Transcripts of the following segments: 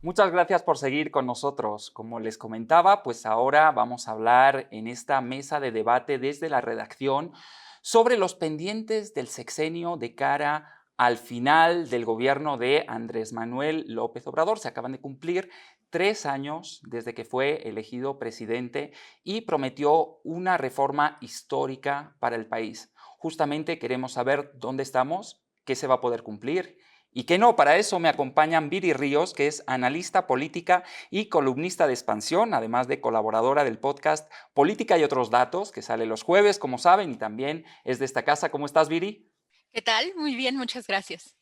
Muchas gracias por seguir con nosotros. Como les comentaba, pues ahora vamos a hablar en esta mesa de debate desde la redacción sobre los pendientes del sexenio de cara al final del gobierno de Andrés Manuel López Obrador. Se acaban de cumplir 3 años desde que fue elegido presidente y prometió una reforma histórica para el país. Justamente queremos saber dónde estamos, qué se va a poder cumplir y que no. Para eso me acompañan Viri Ríos, que es analista política y columnista de Expansión, además de colaboradora del podcast Política y otros datos, que sale los jueves, como saben, y también es de esta casa. ¿Cómo estás, Viri? ¿Qué tal? Muy bien, muchas gracias.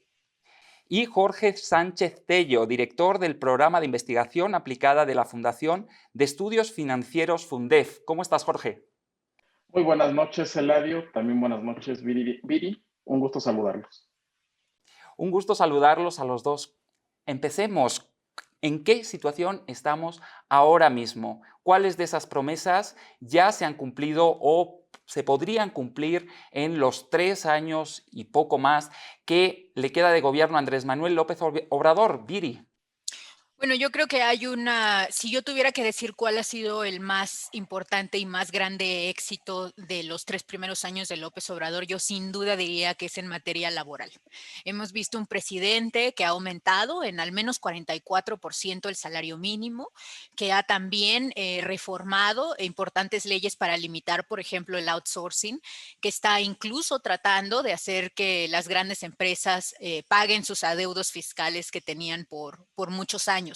Y Jorge Sánchez Tello, director del programa de investigación aplicada de la Fundación de Estudios Financieros Fundef. ¿Cómo estás, Jorge? Muy buenas noches, Eladio. También buenas noches, Viri. Un gusto saludarlos. Un gusto saludarlos a los dos. Empecemos. ¿En qué situación estamos ahora mismo? ¿Cuáles de esas promesas ya se han cumplido o se podrían cumplir en los 3 años y poco más que le queda de gobierno a Andrés Manuel López Obrador? Viri. Bueno, yo creo que si yo tuviera que decir cuál ha sido el más importante y más grande éxito de los 3 primeros años de López Obrador, yo sin duda diría que es en materia laboral. Hemos visto un presidente que ha aumentado en al menos 44% el salario mínimo, que ha también reformado importantes leyes para limitar, por ejemplo, el outsourcing, que está incluso tratando de hacer que las grandes empresas paguen sus adeudos fiscales que tenían por muchos años.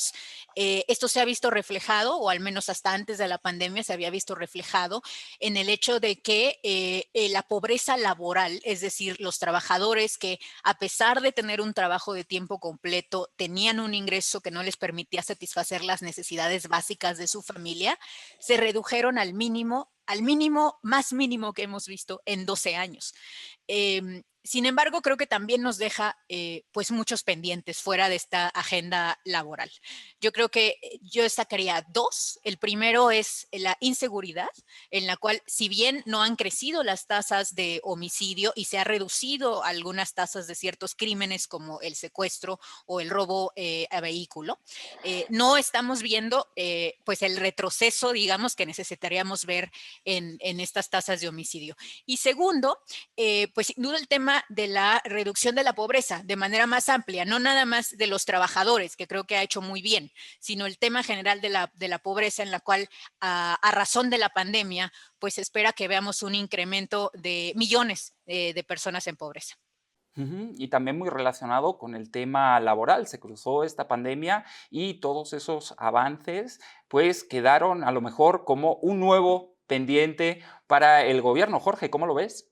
Esto se ha visto reflejado, o al menos hasta antes de la pandemia se había visto reflejado en el hecho de que la pobreza laboral, es decir, los trabajadores que a pesar de tener un trabajo de tiempo completo, tenían un ingreso que no les permitía satisfacer las necesidades básicas de su familia, se redujeron al mínimo más mínimo que hemos visto en 12 años. Sin embargo, creo que también nos deja pues muchos pendientes fuera de esta agenda laboral. Yo creo que yo destacaría dos. El primero es la inseguridad, en la cual si bien no han crecido las tasas de homicidio y se ha reducido algunas tasas de ciertos crímenes como el secuestro o el robo a vehículo, no estamos viendo pues el retroceso, digamos, que necesitaríamos ver en estas tasas de homicidio. Y segundo, pues sin duda el tema de la reducción de la pobreza de manera más amplia, no nada más de los trabajadores, que creo que ha hecho muy bien, sino el tema general de la pobreza en la cual a razón de la pandemia, pues se espera que veamos un incremento de millones de personas en pobreza. Y también muy relacionado con el tema laboral. Se cruzó esta pandemia y todos esos avances pues quedaron a lo mejor como un nuevo pendiente para el gobierno. Jorge, ¿cómo lo ves?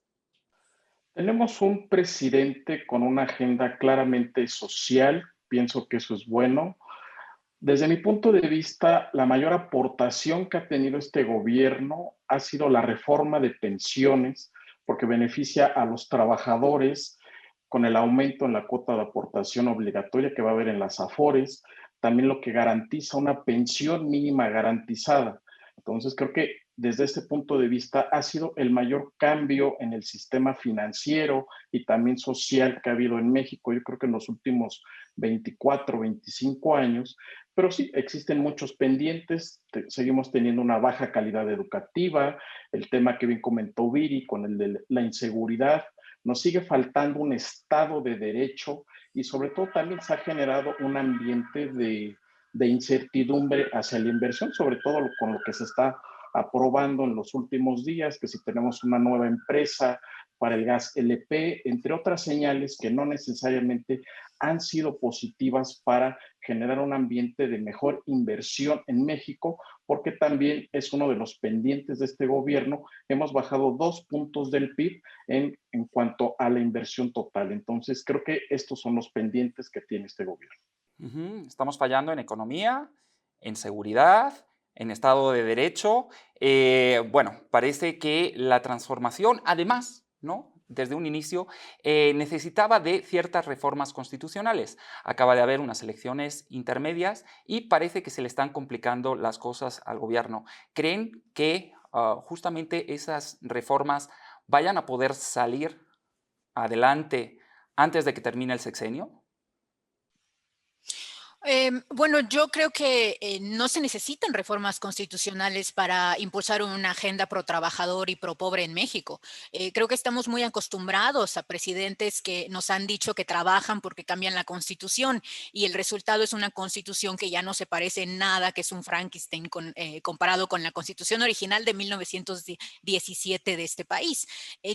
Tenemos un presidente con una agenda claramente social. Pienso que eso es bueno. Desde mi punto de vista, la mayor aportación que ha tenido este gobierno ha sido la reforma de pensiones, porque beneficia a los trabajadores con el aumento en la cuota de aportación obligatoria que va a haber en las AFORES, también lo que garantiza una pensión mínima garantizada. Entonces, creo que desde este punto de vista ha sido el mayor cambio en el sistema financiero y también social que ha habido en México, yo creo que en los últimos 24, 25 años, pero sí, existen muchos pendientes, seguimos teniendo una baja calidad educativa, el tema que bien comentó Viri con el de la inseguridad, nos sigue faltando un Estado de Derecho y sobre todo también se ha generado un ambiente de incertidumbre hacia la inversión, sobre todo con lo que se está aprobando en los últimos días, que si tenemos una nueva empresa para el gas LP, entre otras señales que no necesariamente han sido positivas para generar un ambiente de mejor inversión en México, porque también es uno de los pendientes de este gobierno. Hemos bajado 2 puntos del PIB en cuanto a la inversión total. Entonces, creo que estos son los pendientes que tiene este gobierno. Estamos fallando en economía, en seguridad, en Estado de Derecho. Bueno, parece que la transformación, además, ¿no? Desde un inicio, necesitaba de ciertas reformas constitucionales. Acaba de haber unas elecciones intermedias y parece que se le están complicando las cosas al gobierno. ¿Creen que justamente esas reformas vayan a poder salir adelante antes de que termine el sexenio? Bueno, yo creo que no se necesitan reformas constitucionales para impulsar una agenda pro trabajador y pro pobre en México. Creo que estamos muy acostumbrados a presidentes que nos han dicho que trabajan porque cambian la constitución y el resultado es una constitución que ya no se parece en nada, que es un Frankenstein comparado con la constitución original de 1917 de este país.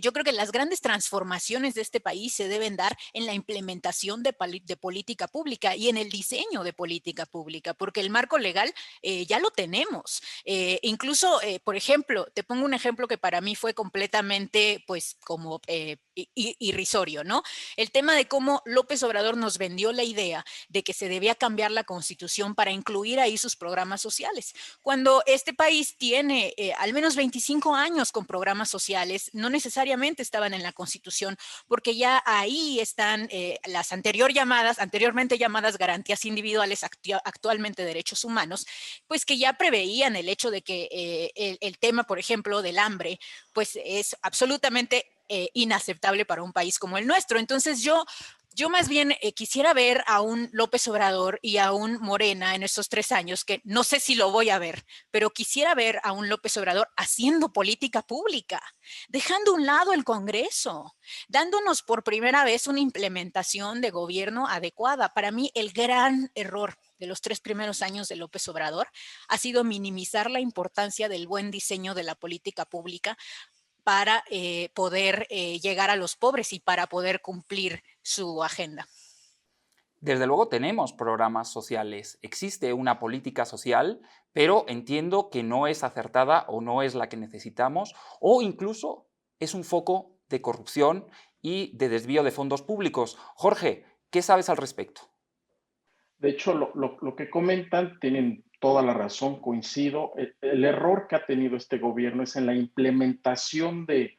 Yo creo que las grandes transformaciones de este país se deben dar en la implementación de política pública y en el diseño de política pública, porque el marco legal ya lo tenemos. Incluso, por ejemplo, te pongo un ejemplo que para mí fue completamente, pues, como irrisorio, ¿no? El tema de cómo López Obrador nos vendió la idea de que se debía cambiar la constitución para incluir ahí sus programas sociales. Cuando este país tiene al menos 25 años con programas sociales, no necesariamente estaban en la constitución, porque ya ahí están las anteriormente llamadas garantías individuales, actualmente derechos humanos, pues que ya preveían el hecho de que el tema, por ejemplo, del hambre, pues es absolutamente inaceptable para un país como el nuestro. Entonces yo más bien quisiera ver a un López Obrador y a un Morena en estos 3 años, que no sé si lo voy a ver, pero quisiera ver a un López Obrador haciendo política pública, dejando a un lado el Congreso, dándonos por primera vez una implementación de gobierno adecuada. Para mí, el gran error de los 3 primeros años de López Obrador ha sido minimizar la importancia del buen diseño de la política pública para poder llegar a los pobres y para poder cumplir su agenda. Desde luego tenemos programas sociales, existe una política social, pero entiendo que no es acertada o no es la que necesitamos, o incluso es un foco de corrupción y de desvío de fondos públicos. Jorge, ¿qué sabes al respecto? De hecho, lo que comentan tienen toda la razón, coincido. El error que ha tenido este gobierno es en la implementación de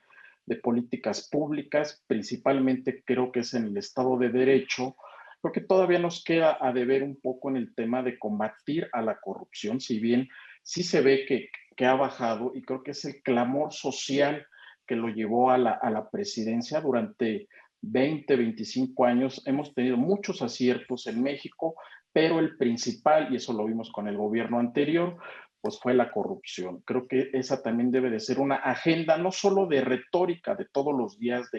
políticas públicas, principalmente creo que es en el Estado de Derecho, porque todavía nos queda a deber un poco en el tema de combatir a la corrupción, si bien sí se ve que ha bajado y creo que es el clamor social que lo llevó a la presidencia durante 20, 25 años. Hemos tenido muchos aciertos en México, pero el principal, y eso lo vimos con el gobierno anterior, pues fue la corrupción. Creo que esa también debe de ser una agenda no solo de retórica de todos los días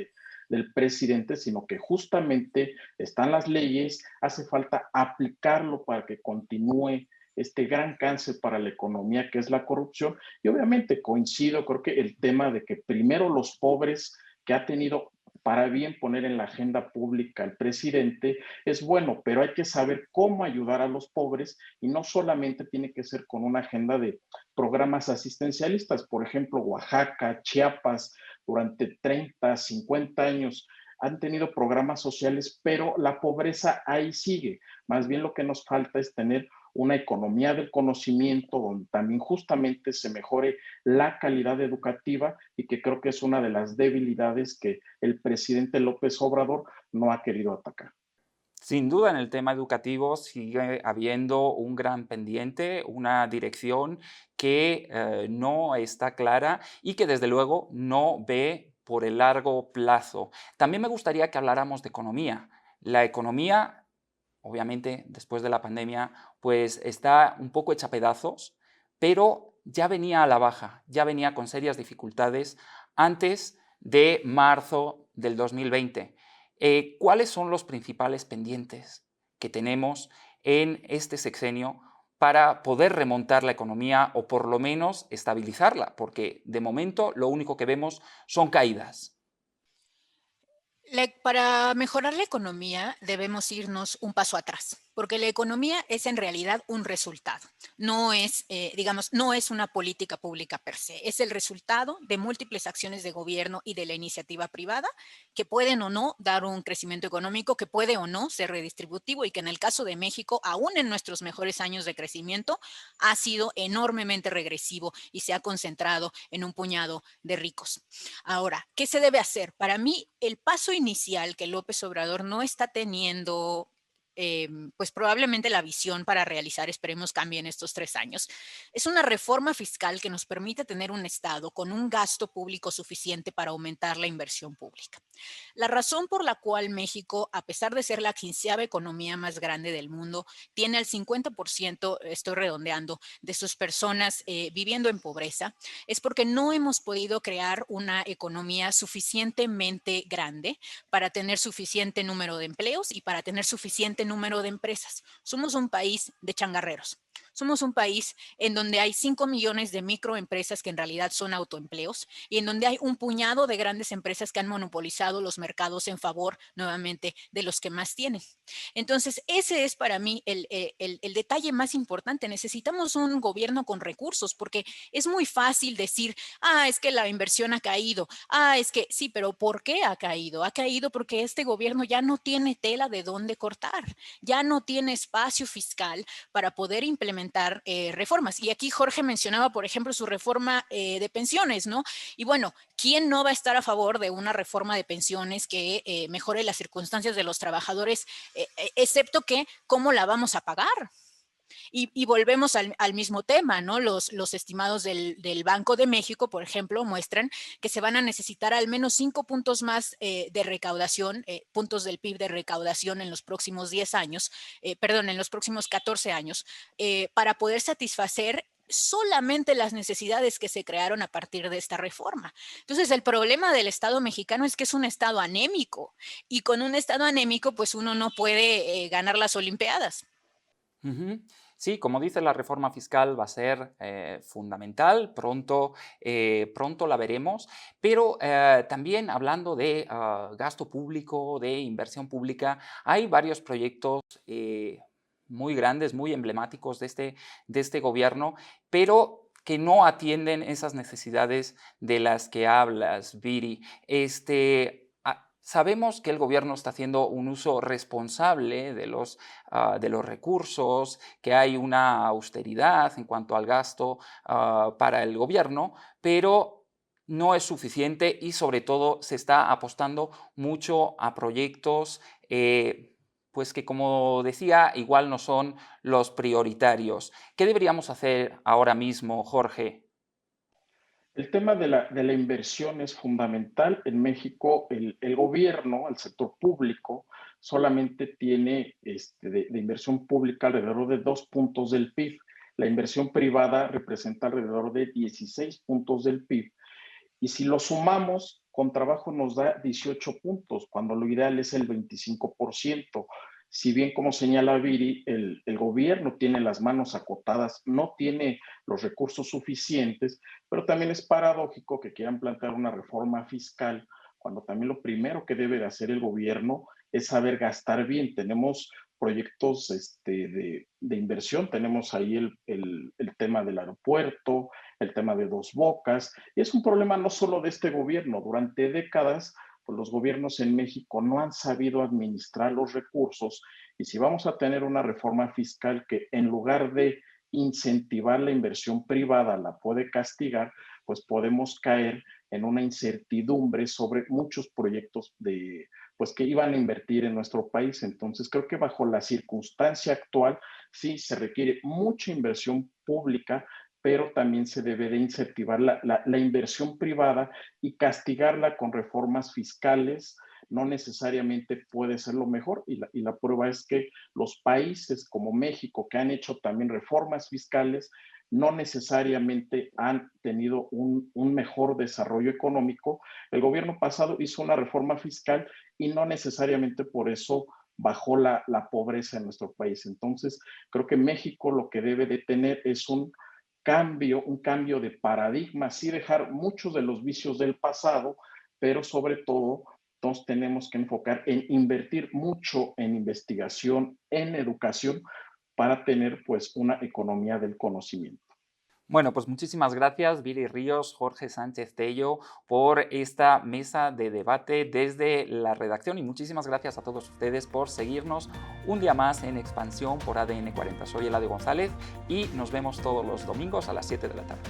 del presidente, sino que justamente están las leyes, hace falta aplicarlo para que continúe este gran cáncer para la economía que es la corrupción. Y obviamente coincido, creo que el tema de que primero los pobres que ha tenido para bien poner en la agenda pública el presidente es bueno, pero hay que saber cómo ayudar a los pobres y no solamente tiene que ser con una agenda de programas asistencialistas. Por ejemplo, Oaxaca, Chiapas, durante 30, 50 años han tenido programas sociales, pero la pobreza ahí sigue. Más bien lo que nos falta es tener una economía del conocimiento donde también justamente se mejore la calidad educativa y que creo que es una de las debilidades que el presidente López Obrador no ha querido atacar. Sin duda en el tema educativo sigue habiendo un gran pendiente, una dirección que no está clara y que desde luego no ve por el largo plazo. También me gustaría que habláramos de economía. La economía, obviamente después de la pandemia, pues está un poco hecha pedazos, pero ya venía a la baja, ya venía con serias dificultades antes de marzo del 2020. ¿Cuáles son los principales pendientes que tenemos en este sexenio para poder remontar la economía o por lo menos estabilizarla? Porque de momento lo único que vemos son caídas. Para mejorar la economía debemos irnos un paso atrás, porque la economía es en realidad un resultado, no es, digamos, no es una política pública per se, es el resultado de múltiples acciones de gobierno y de la iniciativa privada que pueden o no dar un crecimiento económico, que puede o no ser redistributivo y que en el caso de México, aún en nuestros mejores años de crecimiento, ha sido enormemente regresivo y se ha concentrado en un puñado de ricos. Ahora, ¿qué se debe hacer? Para mí, el paso inicial que López Obrador no está teniendo pues probablemente la visión para realizar, esperemos cambie en estos 3 años, es una reforma fiscal que nos permite tener un Estado con un gasto público suficiente para aumentar la inversión pública. La razón por la cual México, a pesar de ser la 15ª economía más grande del mundo, tiene al 50%, estoy redondeando, de sus personas viviendo en pobreza, es porque no hemos podido crear una economía suficientemente grande para tener suficiente número de empleos y para tener suficiente número de empresas. Somos un país de changarreros. Somos un país en donde hay 5 millones de microempresas que en realidad son autoempleos y en donde hay un puñado de grandes empresas que han monopolizado los mercados en favor nuevamente de los que más tienen. Entonces, ese es para mí el detalle más importante. Necesitamos un gobierno con recursos porque es muy fácil decir, es que la inversión ha caído, es que sí, pero ¿por qué ha caído? Ha caído porque este gobierno ya no tiene tela de dónde cortar, ya no tiene espacio fiscal para poder implementar reformas. Y aquí Jorge mencionaba, por ejemplo, su reforma de pensiones, ¿no? Y bueno, ¿quién no va a estar a favor de una reforma de pensiones que mejore las circunstancias de los trabajadores, excepto que cómo la vamos a pagar? Y volvemos al mismo tema, ¿no? Los estimados del Banco de México, por ejemplo, muestran que se van a necesitar al menos 5 puntos más de recaudación, puntos del PIB de recaudación en los próximos 10 años, en los próximos 14 años, para poder satisfacer solamente las necesidades que se crearon a partir de esta reforma. Entonces, el problema del Estado mexicano es que es un Estado anémico y con un Estado anémico, pues uno no puede ganar las Olimpiadas. Ujú. Sí, como dice, la reforma fiscal va a ser fundamental, pronto la veremos, pero también hablando de gasto público, de inversión pública, hay varios proyectos muy grandes, muy emblemáticos de este gobierno, pero que no atienden esas necesidades de las que hablas, Viri. Sabemos que el gobierno está haciendo un uso responsable de los recursos, que hay una austeridad en cuanto al gasto para el gobierno, pero no es suficiente y sobre todo se está apostando mucho a proyectos pues que, como decía, igual no son los prioritarios. ¿Qué deberíamos hacer ahora mismo, Jorge? El tema de la inversión es fundamental. En México, el gobierno, el sector público, solamente tiene de inversión pública alrededor de 2 puntos del PIB. La inversión privada representa alrededor de 16 puntos del PIB. Y si lo sumamos, con trabajo nos da 18 puntos, cuando lo ideal es el 25%. Si bien, como señala Viri, el gobierno tiene las manos acotadas, no tiene los recursos suficientes, pero también es paradójico que quieran plantear una reforma fiscal cuando también lo primero que debe de hacer el gobierno es saber gastar bien. Tenemos proyectos de inversión, tenemos ahí el tema del aeropuerto, el tema de Dos Bocas, y es un problema no solo de este gobierno, durante décadas pues los gobiernos en México no han sabido administrar los recursos y si vamos a tener una reforma fiscal que en lugar de incentivar la inversión privada la puede castigar, pues podemos caer en una incertidumbre sobre muchos proyectos pues que iban a invertir en nuestro país. Entonces creo que bajo la circunstancia actual sí se requiere mucha inversión pública, pero también se debe de incentivar la inversión privada y castigarla con reformas fiscales. No necesariamente puede ser lo mejor y la prueba es que los países como México, que han hecho también reformas fiscales, no necesariamente han tenido un mejor desarrollo económico. El gobierno pasado hizo una reforma fiscal y no necesariamente por eso bajó la pobreza en nuestro país. Entonces, creo que México lo que debe de tener es un cambio de paradigma, sí dejar muchos de los vicios del pasado, pero sobre todo nos tenemos que enfocar en invertir mucho en investigación, en educación, para tener pues una economía del conocimiento. Bueno, pues muchísimas gracias, Viri Ríos, Jorge Sánchez Tello, por esta mesa de debate desde la redacción y muchísimas gracias a todos ustedes por seguirnos un día más en Expansión por ADN 40. Soy Eladio González y nos vemos todos los domingos a las 7 de la tarde.